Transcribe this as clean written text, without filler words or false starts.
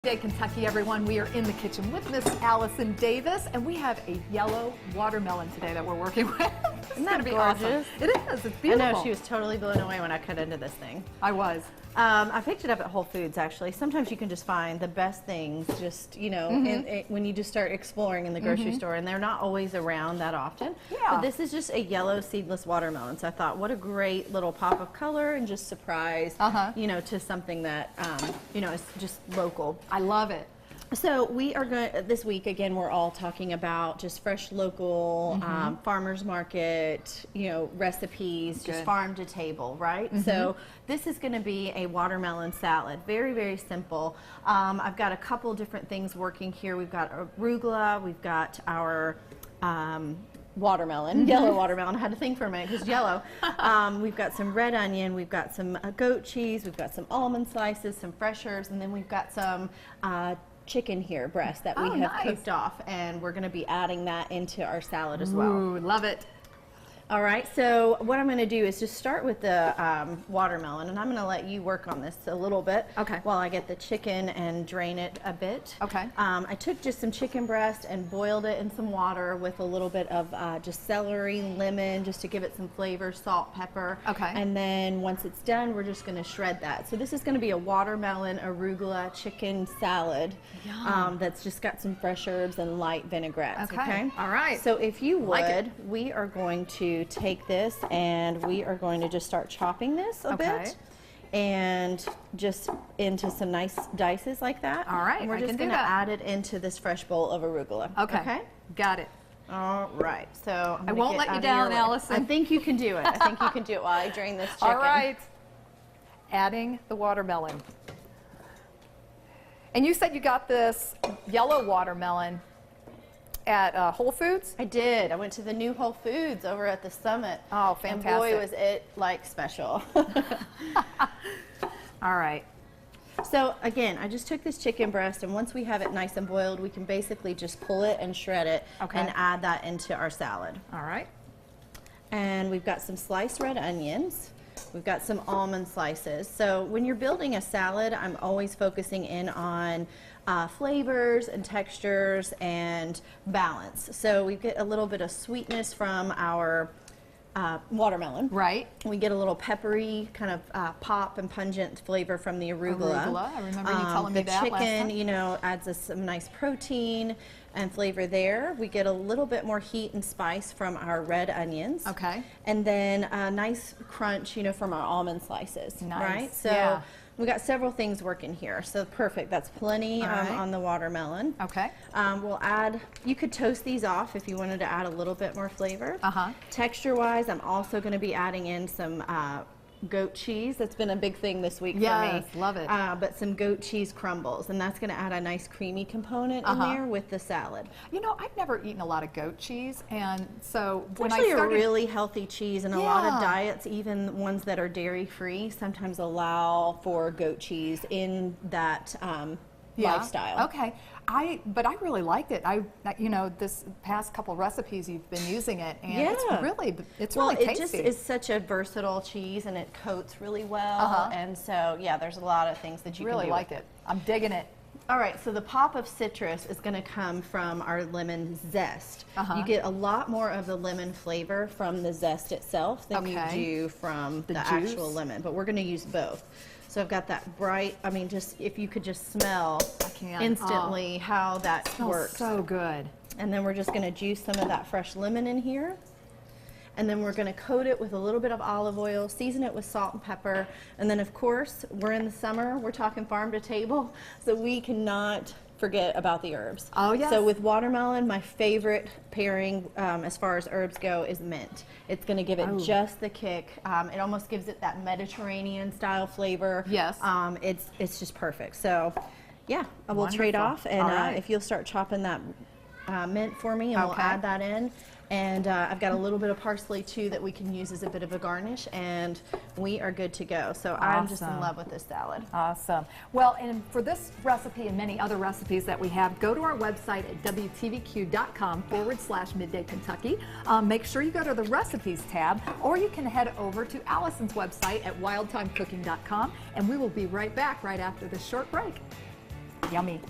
Good day, Kentucky, everyone. We are in the kitchen with Miss Allison Davis, and we have a yellow watermelon today that we're working with. Isn't that gorgeous? Awesome. It is. It's beautiful. I know, she was totally blown away when I cut into this thing. I was. I picked it up at Whole Foods, actually. Sometimes you can just find the best things just, you know, when you just start exploring in the grocery store, and they're not always around that often. Yeah. But this is just a yellow seedless watermelon. So I thought, what a great little pop of color and just surprise, you know, to something that, you know, is just local. I love it. So we are going this week again. We're all talking about just fresh, local farmers market, you know, recipes, just farm to table, right? So this is going to be a watermelon salad. Very, very simple. I've got a couple different things working here. We've got arugula. We've got our watermelon, yellow watermelon. I had to think for a minute because yellow. We've got some red onion. We've got some goat cheese. We've got some almond slices, some fresh herbs, and then we've got some chicken here, breast that we have cooked off, and we're going to be adding that into our salad as well. Ooh, love it. All right, so what I'm going to do is just start with the watermelon, and I'm going to let you work on this a little bit while I get the chicken and drain it a bit. Okay. I took just some chicken breast and boiled it in some water with a little bit of just celery, lemon, just to give it some flavor, salt, pepper. Okay. And then once it's done, we're just going to shred that. So this is going to be a watermelon arugula chicken salad that's just got some fresh herbs and light vinaigrettes. Okay. All right. So if you would, we are going to take this and we are going to just start chopping this a bit and just into some nice dices like that. All right. And we're just going to add it into this fresh bowl of arugula. Okay. Got it. All right. So I won't let you down, Allison. I think you can do it. I think you can do it while I drain this chicken. All right. Adding the watermelon. And you said you got this yellow watermelon at Whole Foods? I did. I went to the new Whole Foods over at the Summit. Oh, fantastic. And boy, was it like special. All right. So again, I just took this chicken breast, and once we have it nice and boiled, we can basically just pull it and shred it and add that into our salad. All right. And we've got some sliced red onions. We've got some almond slices. So when you're building a salad, I'm always focusing in on flavors and textures and balance. So we get a little bit of sweetness from our watermelon. Right. We get a little peppery kind of pop and pungent flavor from the arugula. I remember you telling me that last time. The chicken, you know, adds us some nice protein and flavor there. We get a little bit more heat and spice from our red onions. Okay. And then a nice crunch, you know, from our almond slices. Nice. Right? So we got several things working here. So perfect. That's plenty on the watermelon. Okay. We'll add, you could toast these off if you wanted to add a little bit more flavor. Texture-wise, I'm also going to be adding in some goat cheese. That's been a big thing this week for me. Yes, love it. But some goat cheese crumbles, and that's going to add a nice creamy component in there with the salad. You know, I've never eaten a lot of goat cheese, and so when actually I started, a really healthy cheese, and a lot of diets, even ones that are dairy-free, sometimes allow for goat cheese in that lifestyle. Okay. But I really liked it. You know, this past couple recipes you've been using it, and it's really tasty. It just is such a versatile cheese, and it coats really well. And so, yeah, there's a lot of things that you really can do like with it. I'm digging it. All right, so the pop of citrus is going to come from our lemon zest. You get a lot more of the lemon flavor from the zest itself than you do from the actual lemon, but we're going to use both. So I've got that bright, I mean, just if you could just smell instantly how that works. So good. And then we're just going to juice some of that fresh lemon in here. And then we're going to coat it with a little bit of olive oil, season it with salt and pepper. And then, of course, we're in the summer, we're talking farm to table, so we cannot forget about the herbs. Oh, yes. So with watermelon, my favorite pairing as far as herbs go is mint. It's going to give it just the kick. It almost gives it that Mediterranean style flavor. Yes. It's just perfect. So, yeah, we'll trade off. And if you'll start chopping that mint for me, and we'll add that in. And I've got a little bit of parsley too that we can use as a bit of a garnish, and we are good to go. So I'm just in love with this salad. Awesome. Well, and for this recipe and many other recipes that we have, go to our website at WTVQ.com/Midday Kentucky. Make sure you go to the recipes tab, or you can head over to Allison's website at wildtimecooking.com, and we will be right back right after this short break. Yummy.